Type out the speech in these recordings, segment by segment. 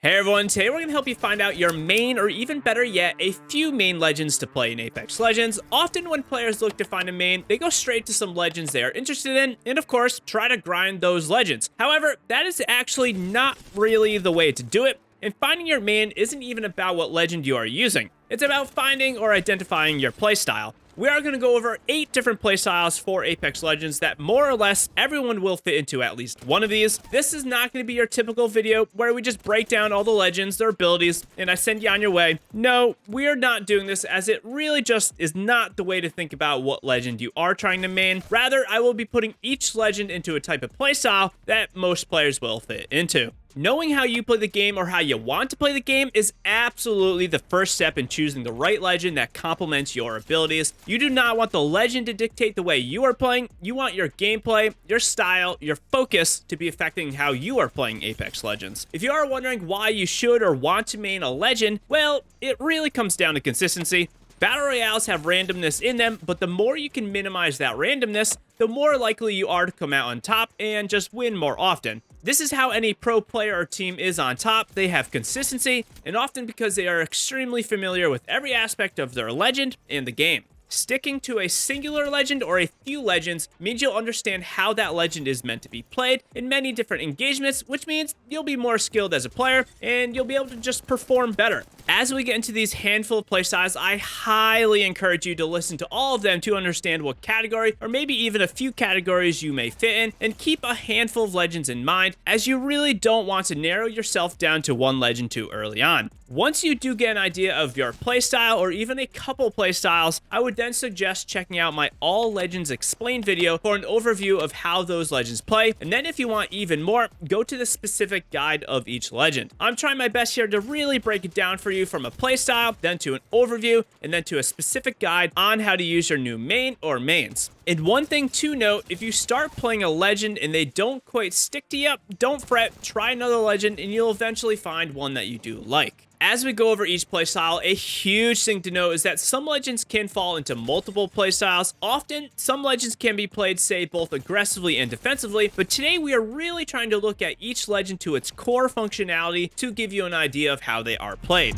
Hey everyone, today we're going to help you find out your main, or even better yet, a few main legends to play in Apex Legends. Often when players look to find a main, they go straight to some legends they are interested in, and of course, try to grind those legends. However, that is actually not really the way to do it, and finding your main isn't even about what legend you are using. It's about finding or identifying your playstyle. We are going to go over 8 different playstyles for Apex Legends that more or less everyone will fit into at least one of these. This is not going to be your typical video where we just break down all the legends, their abilities, and I send you on your way. No, we are not doing this, as it really just is not the way to think about what legend you are trying to main. Rather, I will be putting each legend into a type of playstyle that most players will fit into. Knowing how you play the game or how you want to play the game is absolutely the first step in choosing the right legend that complements your abilities. You do not want the legend to dictate the way you are playing. You want your gameplay, your style, your focus to be affecting how you are playing Apex Legends. If you are wondering why you should or want to main a legend, well, it really comes down to consistency. Battle Royales have randomness in them, but the more you can minimize that randomness, the more likely you are to come out on top and just win more often. This is how any pro player or team is on top. They have consistency, and often because they are extremely familiar with every aspect of their legend and the game. Sticking to a singular legend or a few legends means you'll understand how that legend is meant to be played in many different engagements, which means you'll be more skilled as a player and you'll be able to just perform better. As we get into these handful of playstyles, I highly encourage you to listen to all of them to understand what category or maybe even a few categories you may fit in, and keep a handful of legends in mind, as you really don't want to narrow yourself down to one legend too early on. Once you do get an idea of your playstyle or even a couple playstyles, I would then suggest checking out my All Legends Explained video for an overview of how those legends play, and then if you want even more, go to the specific guide of each legend. I'm trying my best here to really break it down for you from a playstyle, then to an overview, and then to a specific guide on how to use your new main or mains. And one thing to note, if you start playing a legend and they don't quite stick to you, don't fret, try another legend and you'll eventually find one that you do like. As we go over each playstyle, a huge thing to note is that some legends can fall into multiple playstyles. Often, some legends can be played, say, both aggressively and defensively, but today we are really trying to look at each legend to its core functionality to give you an idea of how they are played.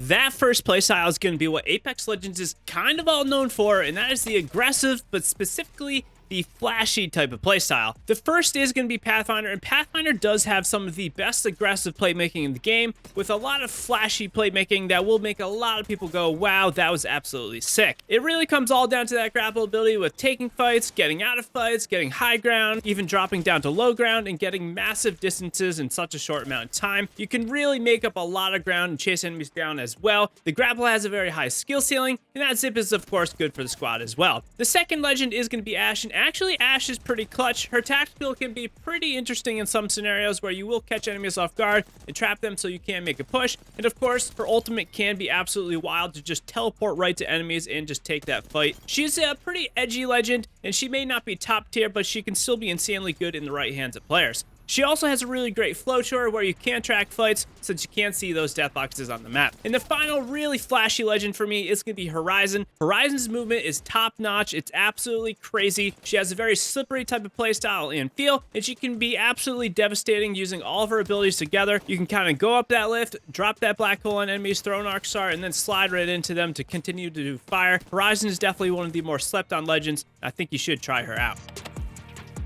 That first playstyle is going to be what Apex Legends is kind of all known for, and that is the aggressive, but specifically the flashy type of playstyle. The first is going to be Pathfinder, and Pathfinder does have some of the best aggressive playmaking in the game, with a lot of flashy playmaking that will make a lot of people go, wow, that was absolutely sick. It really comes all down to that grapple ability with taking fights, getting out of fights, getting high ground, even dropping down to low ground, and getting massive distances in such a short amount of time. You can really make up a lot of ground and chase enemies down as well. The grapple has a very high skill ceiling, and that zip is of course good for the squad as well. The second legend is going to be Ashe, and actually, Ashe is pretty clutch. Her tactical can be pretty interesting in some scenarios where you will catch enemies off guard and trap them so you can't make a push. And of course, her ultimate can be absolutely wild to just teleport right to enemies and just take that fight. She's a pretty edgy legend, and she may not be top tier, but she can still be insanely good in the right hands of players. She also has a really great flow to her where you can track fights since you can't see those death boxes on the map. And the final really flashy legend for me is going to be Horizon. Horizon's movement is top notch. It's absolutely crazy. She has a very slippery type of playstyle and feel, and she can be absolutely devastating using all of her abilities together. You can kind of go up that lift, drop that black hole on enemies, throw an arc star, and then slide right into them to continue to do fire. Horizon is definitely one of the more slept on legends. I think you should try her out.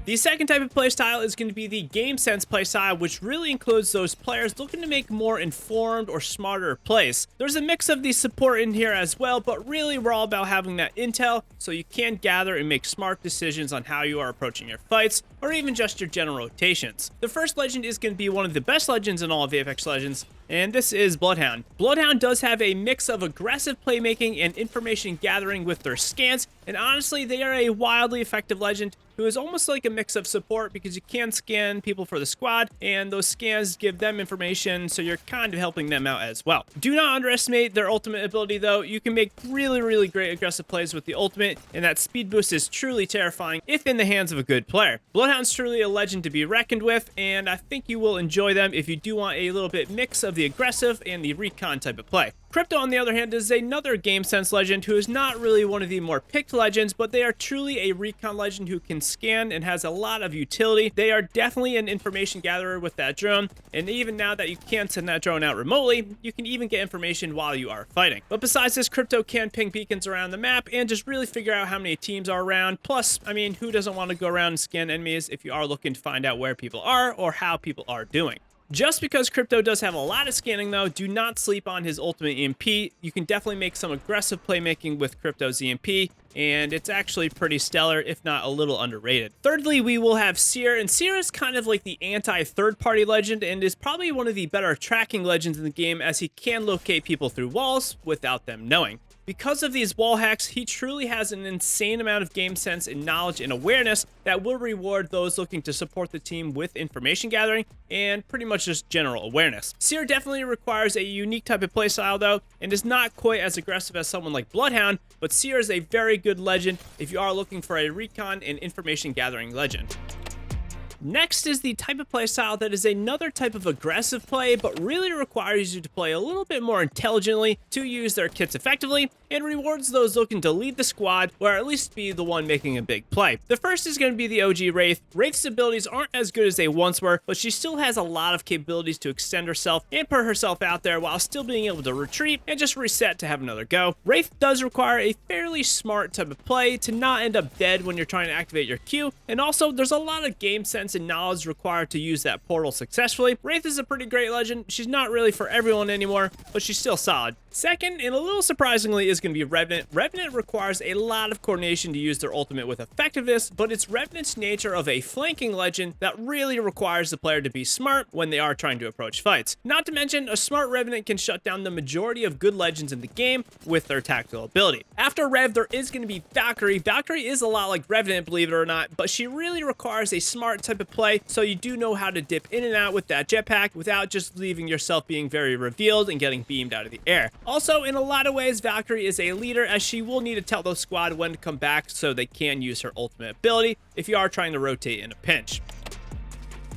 The second type of playstyle is going to be the Game Sense playstyle, which really includes those players looking to make more informed or smarter plays. There's a mix of the support in here as well, but really we're all about having that intel so you can gather and make smart decisions on how you are approaching your fights, or even just your general rotations. The first legend is going to be one of the best legends in all of Apex Legends, and this is Bloodhound. Bloodhound does have a mix of aggressive playmaking and information gathering with their scans, and honestly, they are a wildly effective legend who is almost like a mix of support, because you can scan people for the squad, and those scans give them information, so you're kind of helping them out as well. Do not underestimate their ultimate ability, though. You can make really great aggressive plays with the ultimate, and that speed boost is truly terrifying if in the hands of a good player. Bloodhound's truly a legend to be reckoned with, and I think you will enjoy them if you do want a little bit mix of the aggressive and the recon type of play. Crypto, on the other hand, is another game sense legend who is not really one of the more picked legends, but they are truly a recon legend who can scan and has a lot of utility. They are definitely an information gatherer with that drone, and even now that you can send that drone out remotely, you can even get information while you are fighting. But besides this, Crypto can ping beacons around the map and just really figure out how many teams are around. Plus, I mean, who doesn't want to go around and scan enemies if you are looking to find out where people are or how people are doing? Just because Crypto does have a lot of scanning though, do not sleep on his ultimate EMP. You can definitely make some aggressive playmaking with Crypto's EMP, and it's actually pretty stellar, if not a little underrated. Thirdly, we will have Seer, and Seer is kind of like the anti-third-party legend and is probably one of the better tracking legends in the game, as he can locate people through walls without them knowing. Because of these wall hacks, he truly has an insane amount of game sense and knowledge and awareness that will reward those looking to support the team with information gathering and pretty much just general awareness. Seer definitely requires a unique type of playstyle though, and is not quite as aggressive as someone like Bloodhound, but Seer is a very good legend if you are looking for a recon and information gathering legend. Next is the type of playstyle that is another type of aggressive play, but really requires you to play a little bit more intelligently to use their kits effectively, and rewards those looking to lead the squad, or at least be the one making a big play. The first is going to be the OG Wraith. Wraith's abilities aren't as good as they once were, but she still has a lot of capabilities to extend herself and put herself out there while still being able to retreat and just reset to have another go. Wraith does require a fairly smart type of play to not end up dead when you're trying to activate your Q, and also there's a lot of game sense and knowledge required to use that portal successfully. Wraith is a pretty great legend. She's not really for everyone anymore, but she's still solid. Second, and a little surprisingly, is going to be Revenant. Revenant requires a lot of coordination to use their ultimate with effectiveness, but it's Revenant's nature of a flanking legend that really requires the player to be smart when they are trying to approach fights. Not to mention, a smart Revenant can shut down the majority of good legends in the game with their tactical ability. After Rev, there is going to be Valkyrie. Valkyrie is a lot like Revenant, believe it or not, but she really requires a smart type of play, so you do know how to dip in and out with that jetpack without just leaving yourself being very revealed and getting beamed out of the air. Also, in a lot of ways, Valkyrie is a leader, as she will need to tell the squad when to come back so they can use her ultimate ability if you are trying to rotate in a pinch.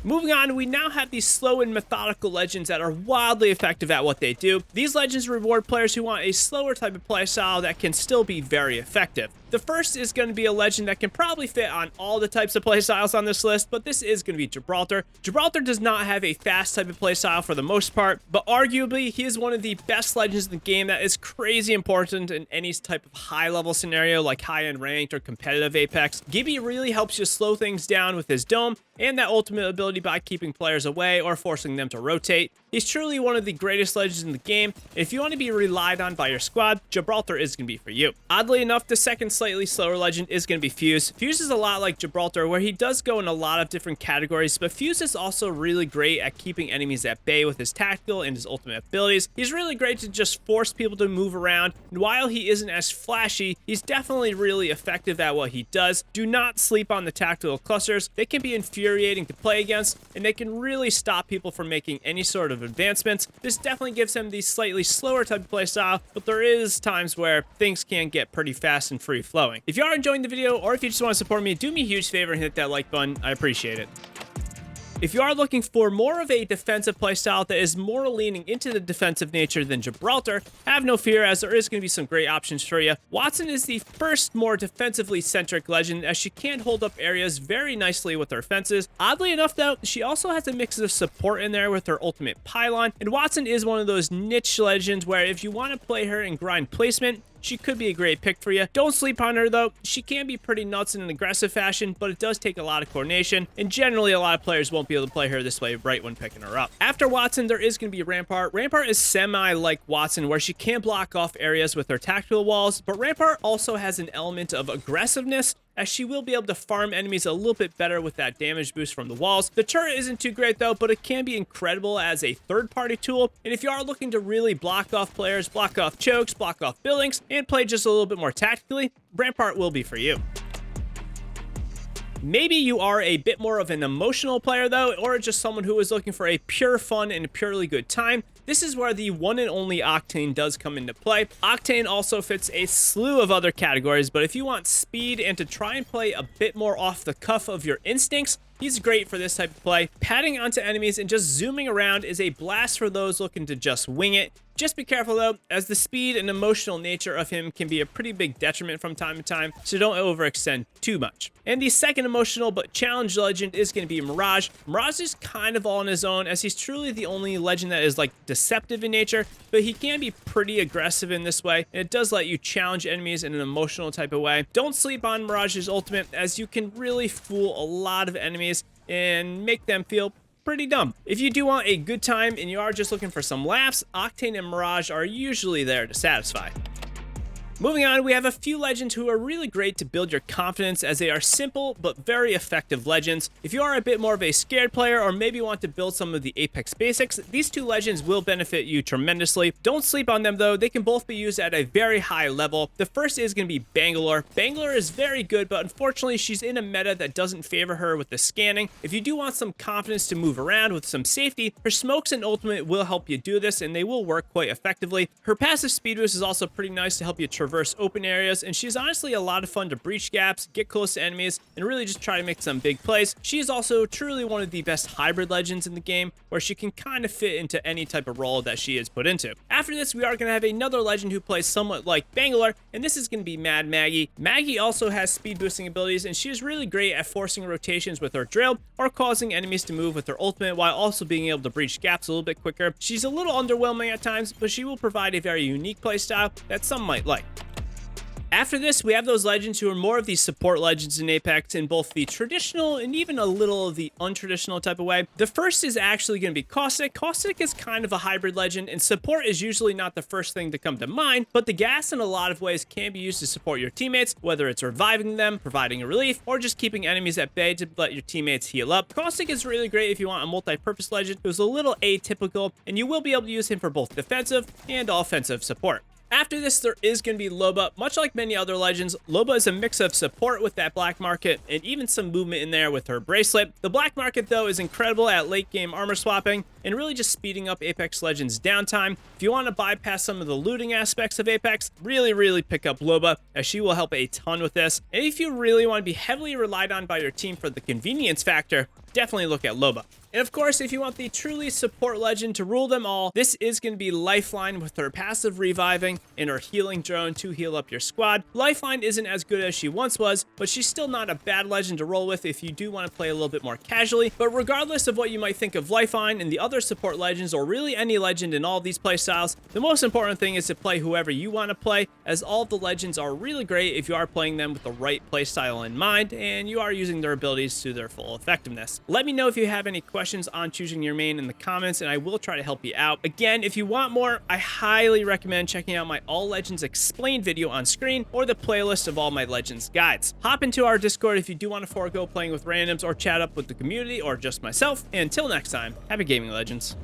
Moving on, we now have these slow and methodical legends that are wildly effective at what they do. These legends reward players who want a slower type of playstyle that can still be very effective. The first is going to be a legend that can probably fit on all the types of playstyles on this list, but this is going to be Gibraltar. Gibraltar does not have a fast type of playstyle for the most part, but arguably he is one of the best legends in the game that is crazy important in any type of high-level scenario like high-end ranked or competitive Apex. Gibby really helps you slow things down with his dome and that ultimate ability by keeping players away or forcing them to rotate. He's truly one of the greatest legends in the game. If you want to be relied on by your squad, Gibraltar is going to be for you. Oddly enough, the second slightly slower legend is going to be Fuse. Fuse is a lot like Gibraltar, where he does go in a lot of different categories, but Fuse is also really great at keeping enemies at bay with his tactical and his ultimate abilities. He's really great to just force people to move around, and while he isn't as flashy, he's definitely really effective at what he does. Do not sleep on the tactical clusters. They can be infuriating to play against, and they can really stop people from making any sort of advancements. This definitely gives him the slightly slower type of playstyle, but there is times where things can get pretty fast and free flowing. If you are enjoying the video, or if you just want to support me, do me a huge favor and hit that like button. I appreciate it. If you are looking for more of a defensive playstyle that is more leaning into the defensive nature than Gibraltar, have no fear, as there is going to be some great options for you. Wattson is the first more defensively centric legend, as she can hold up areas very nicely with her fences. Oddly enough though, she also has a mix of support in there with her ultimate pylon, and Wattson is one of those niche legends where if you want to play her in grind placement, she could be a great pick for you. Don't sleep on her though. She can be pretty nuts in an aggressive fashion, but it does take a lot of coordination, and generally a lot of players won't be able to play her this way right when picking her up. After Wattson, there is going to be Rampart. Rampart is semi like Wattson, where she can block off areas with her tactical walls, but Rampart also has an element of aggressiveness, as she will be able to farm enemies a little bit better with that damage boost from the walls. The turret isn't too great though, but it can be incredible as a third-party tool, and if you are looking to really block off players, block off chokes, block off buildings, and play just a little bit more tactically, Rampart will be for you. Maybe you are a bit more of an emotional player though, or just someone who is looking for a pure fun and a purely good time. This is where the one and only Octane does come into play. Octane also fits a slew of other categories, but if you want speed and to try and play a bit more off the cuff of your instincts, he's great for this type of play. Padding onto enemies and just zooming around is a blast for those looking to just wing it. Just be careful though, as the speed and emotional nature of him can be a pretty big detriment from time to time, so don't overextend too much. And the second emotional but challenge legend is going to be Mirage. Mirage is kind of all on his own, as he's truly the only legend that is like deceptive in nature, but he can be pretty aggressive in this way, and it does let you challenge enemies in an emotional type of way. Don't sleep on Mirage's ultimate, as you can really fool a lot of enemies and make them feel pretty dumb. If you do want a good time and you are just looking for some laughs, Octane and Mirage are usually there to satisfy. Moving on, we have a few legends who are really great to build your confidence, as they are simple but very effective legends. If you are a bit more of a scared player, or maybe want to build some of the Apex basics, these two legends will benefit you tremendously. Don't sleep on them though, they can both be used at a very high level. The first is going to be Bangalore. Bangalore is very good, but unfortunately she's in a meta that doesn't favor her with the scanning. If you do want some confidence to move around with some safety, her smokes and ultimate will help you do this, and they will work quite effectively. Her passive speed boost is also pretty nice to help you traverse open areas, and she's honestly a lot of fun to breach gaps, get close to enemies, and really just try to make some big plays. She is also truly one of the best hybrid legends in the game, where she can kind of fit into any type of role that she is put into. After this, we are going to have another legend who plays somewhat like Bangalore, and this is going to be Mad Maggie. Maggie also has speed boosting abilities, and she is really great at forcing rotations with her drill, or causing enemies to move with her ultimate, while also being able to breach gaps a little bit quicker. She's a little underwhelming at times, but she will provide a very unique playstyle that some might like. After this, we have those legends who are more of the support legends in Apex, in both the traditional and even a little of the untraditional type of way. The first is actually going to be Caustic. Caustic is kind of a hybrid legend, and support is usually not the first thing to come to mind, but the gas in a lot of ways can be used to support your teammates, whether it's reviving them, providing a relief, or just keeping enemies at bay to let your teammates heal up. Caustic is really great if you want a multi-purpose legend who's a little atypical, and you will be able to use him for both defensive and offensive support. After this, there is going to be Loba. Much like many other legends, Loba is a mix of support with that black market and even some movement in there with her bracelet. The black market, though, is incredible at late game armor swapping and really just speeding up Apex Legends downtime. If you want to bypass some of the looting aspects of Apex, really pick up Loba, as she will help a ton with this. And if you really want to be heavily relied on by your team for the convenience factor, definitely look at Loba. And of course, if you want the truly support legend to rule them all, this is going to be Lifeline, with her passive reviving and her healing drone to heal up your squad. Lifeline isn't as good as she once was, but she's still not a bad legend to roll with if you do want to play a little bit more casually. But regardless of what you might think of Lifeline and the other support legends, or really any legend in all of these playstyles, the most important thing is to play whoever you want to play, as all the legends are really great if you are playing them with the right playstyle in mind and you are using their abilities to their full effectiveness. Let me know if you have any questions on choosing your main in the comments, and I will try to help you out. Again, if you want more, I highly recommend checking out my All Legends Explained video on screen, or the playlist of all my Legends guides. Hop into our Discord if you do want to forego playing with randoms, or chat up with the community, or just myself. And until next time, happy gaming, Legends.